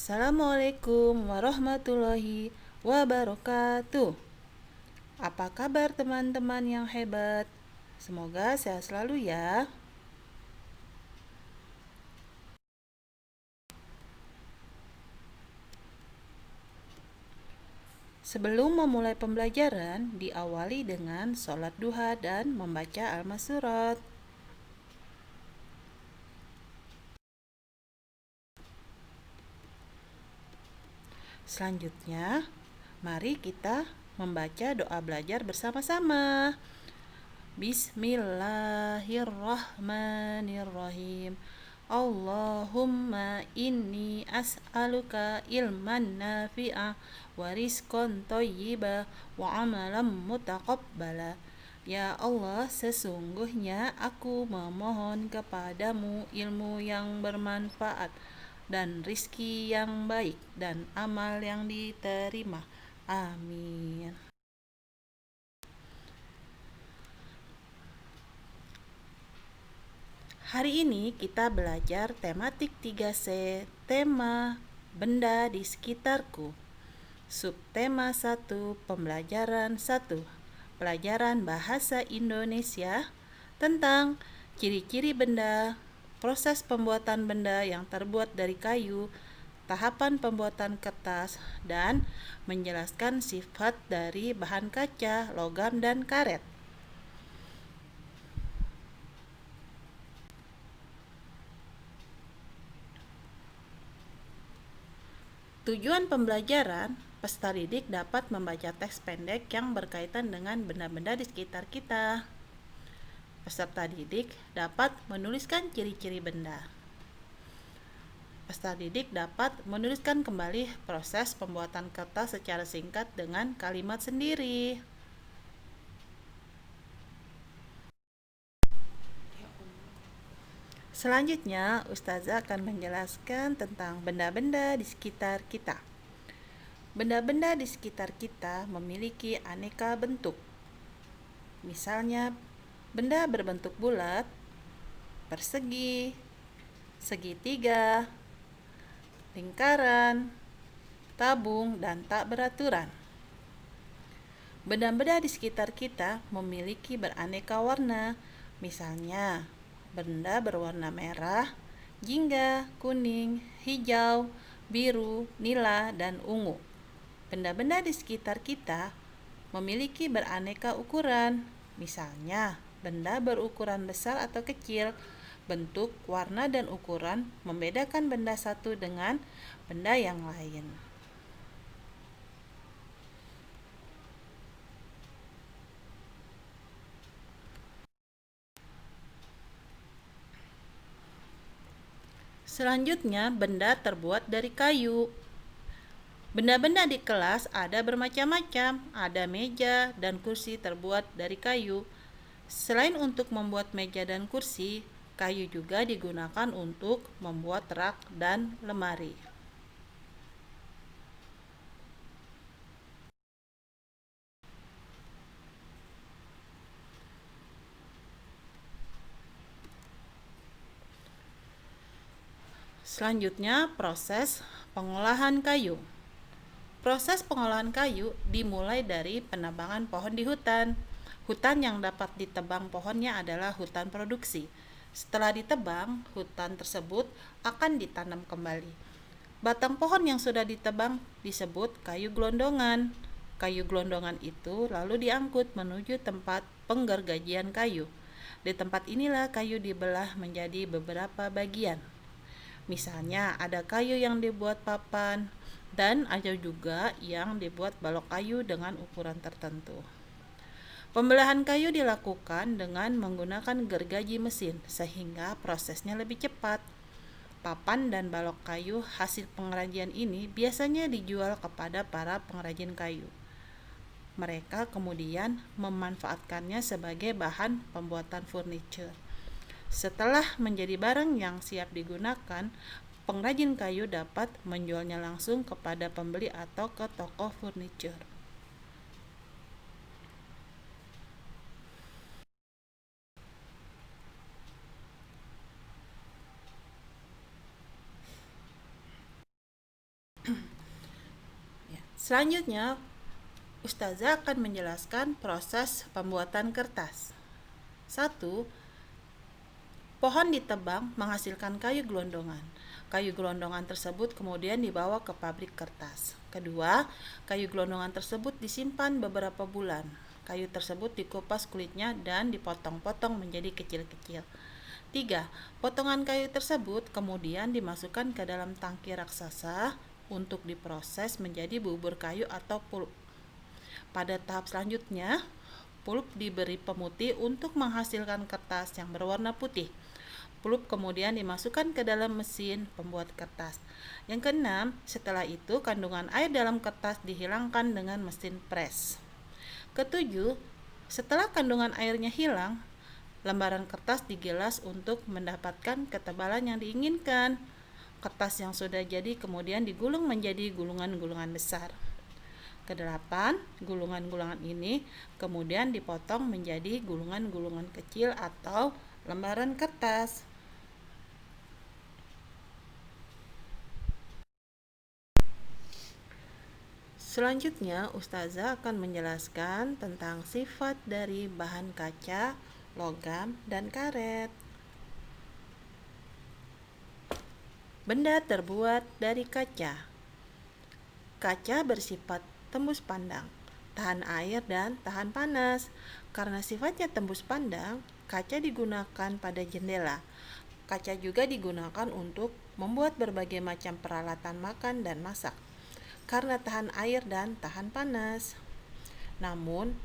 Assalamualaikum warahmatullahi wabarakatuh. Apa kabar teman-teman yang hebat? Semoga sehat selalu ya. Sebelum memulai pembelajaran, diawali dengan sholat duha dan membaca al-masurat. Selanjutnya, mari kita membaca doa belajar bersama-sama. Bismillahirrahmanirrahim. Allahumma inni as'aluka ilman nafi'a wa rizqan thayyiba wa amalan mutaqabbala. Ya Allah, sesungguhnya aku memohon kepadamu ilmu yang bermanfaat dan rizki yang baik dan amal yang diterima. Amin. Hari ini kita belajar tematik 3C, tema benda di sekitarku. Subtema 1, pembelajaran 1, pelajaran bahasa Indonesia tentang ciri-ciri benda, proses pembuatan benda yang terbuat dari kayu, tahapan pembuatan kertas, dan menjelaskan sifat dari bahan kaca, logam, dan karet. Tujuan pembelajaran, peserta didik dapat membaca teks pendek yang berkaitan dengan benda-benda di sekitar kita. Peserta didik dapat menuliskan ciri-ciri benda. Peserta didik dapat menuliskan kembali proses pembuatan kertas secara singkat dengan kalimat sendiri. Selanjutnya, Ustazah akan menjelaskan tentang benda-benda di sekitar kita. Benda-benda di sekitar kita memiliki aneka bentuk. Misalnya, benda berbentuk bulat, persegi, segitiga, lingkaran, tabung, dan tak beraturan. Benda-benda di sekitar kita memiliki beraneka warna. Misalnya, benda berwarna merah, jingga, kuning, hijau, biru, nila, dan ungu. Benda-benda di sekitar kita memiliki beraneka ukuran. Misalnya, benda berukuran besar atau kecil. Bentuk, warna, dan ukuran membedakan benda satu dengan benda yang lain. Selanjutnya, benda terbuat dari kayu. Benda-benda di kelas ada bermacam-macam, ada meja dan kursi terbuat dari kayu. Selain untuk membuat meja dan kursi, kayu juga digunakan untuk membuat rak dan lemari. Selanjutnya, proses pengolahan kayu. Proses pengolahan kayu dimulai dari penebangan pohon di hutan. Hutan yang dapat ditebang pohonnya adalah hutan produksi. Setelah ditebang, hutan tersebut akan ditanam kembali. Batang pohon yang sudah ditebang disebut kayu gelondongan. Kayu gelondongan itu lalu diangkut menuju tempat penggergajian kayu. Di tempat inilah kayu dibelah menjadi beberapa bagian. Misalnya ada kayu yang dibuat papan dan ada juga yang dibuat balok kayu dengan ukuran tertentu. Pembelahan kayu dilakukan dengan menggunakan gergaji mesin sehingga prosesnya lebih cepat. Papan dan balok kayu hasil pengrajin ini biasanya dijual kepada para pengrajin kayu. Mereka kemudian memanfaatkannya sebagai bahan pembuatan furniture. Setelah menjadi barang yang siap digunakan, pengrajin kayu dapat menjualnya langsung kepada pembeli atau ke toko furniture. Selanjutnya, Ustazah akan menjelaskan proses pembuatan kertas. 1. Pohon ditebang menghasilkan kayu gelondongan. Kayu gelondongan tersebut kemudian dibawa ke pabrik kertas. Kedua, kayu gelondongan tersebut disimpan beberapa bulan. Kayu tersebut dikupas kulitnya dan dipotong-potong menjadi kecil-kecil. 3. Potongan kayu tersebut kemudian dimasukkan ke dalam tangki raksasa untuk diproses menjadi bubur kayu atau pulp. Pada tahap selanjutnya, pulp diberi pemutih untuk menghasilkan kertas yang berwarna putih. Pulp kemudian dimasukkan ke dalam mesin pembuat kertas. Yang keenam, setelah itu kandungan air dalam kertas dihilangkan dengan mesin pres. Ketujuh, setelah kandungan airnya hilang, lembaran kertas digilas untuk mendapatkan ketebalan yang diinginkan. Kertas yang sudah jadi kemudian digulung menjadi gulungan-gulungan besar. Kedelapan, gulungan-gulungan ini kemudian dipotong menjadi gulungan-gulungan kecil atau lembaran kertas. Selanjutnya, Ustazah akan menjelaskan tentang sifat dari bahan kaca, logam, dan karet. Benda terbuat dari kaca. Kaca bersifat tembus pandang, tahan air dan tahan panas. Karena sifatnya tembus pandang, kaca digunakan pada jendela. Kaca juga digunakan untuk membuat berbagai macam peralatan makan dan masak. Karena tahan air dan tahan panas. Namun,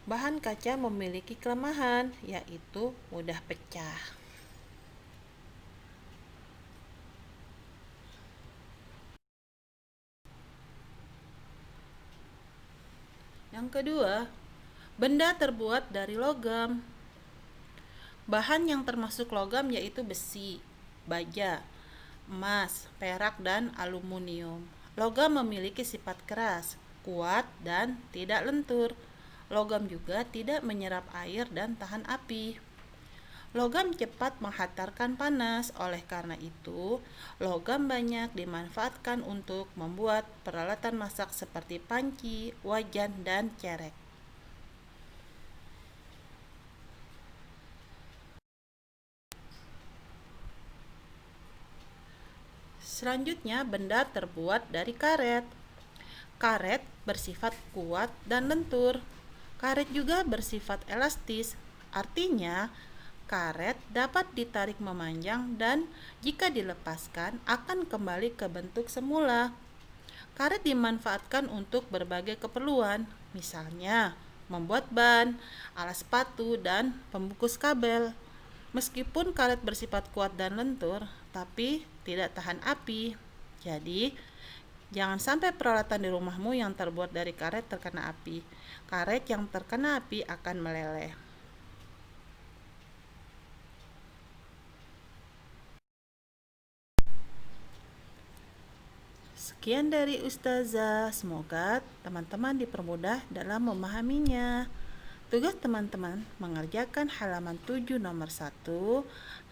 bahan kaca memiliki kelemahan, yaitu mudah pecah. Yang kedua, benda terbuat dari logam. Bahan yang termasuk logam yaitu besi, baja, emas, perak, dan aluminium. Logam memiliki sifat keras, kuat, dan tidak lentur. Logam juga tidak menyerap air dan tahan api. Logam cepat menghantarkan panas, oleh karena itu, logam banyak dimanfaatkan untuk membuat peralatan masak seperti panci, wajan, dan cerek. Selanjutnya, benda terbuat dari karet. Karet bersifat kuat dan lentur. Karet juga bersifat elastis, artinya karet dapat ditarik memanjang dan jika dilepaskan akan kembali ke bentuk semula. Karet dimanfaatkan untuk berbagai keperluan, misalnya membuat ban, alas sepatu, dan pembungkus kabel. Meskipun karet bersifat kuat dan lentur, tapi tidak tahan api. Jadi, jangan sampai peralatan di rumahmu yang terbuat dari karet terkena api. Karet yang terkena api akan meleleh. Sekian dari Ustazah, semoga teman-teman dipermudah dalam memahaminya. Tugas teman-teman mengerjakan halaman 7 nomor 1,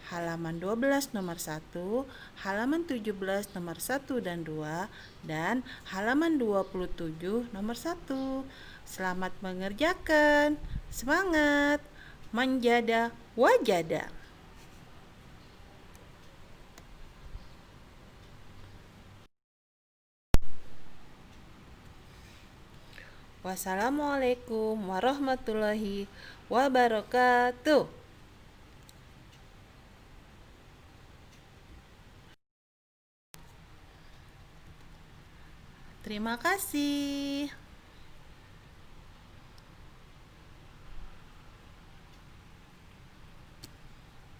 halaman 12 nomor 1, halaman 17 nomor 1 dan 2, dan halaman 27 nomor 1. Selamat mengerjakan. Semangat. Manjada wajada. Wassalamualaikum warahmatullahi wabarakatuh. Terima kasih.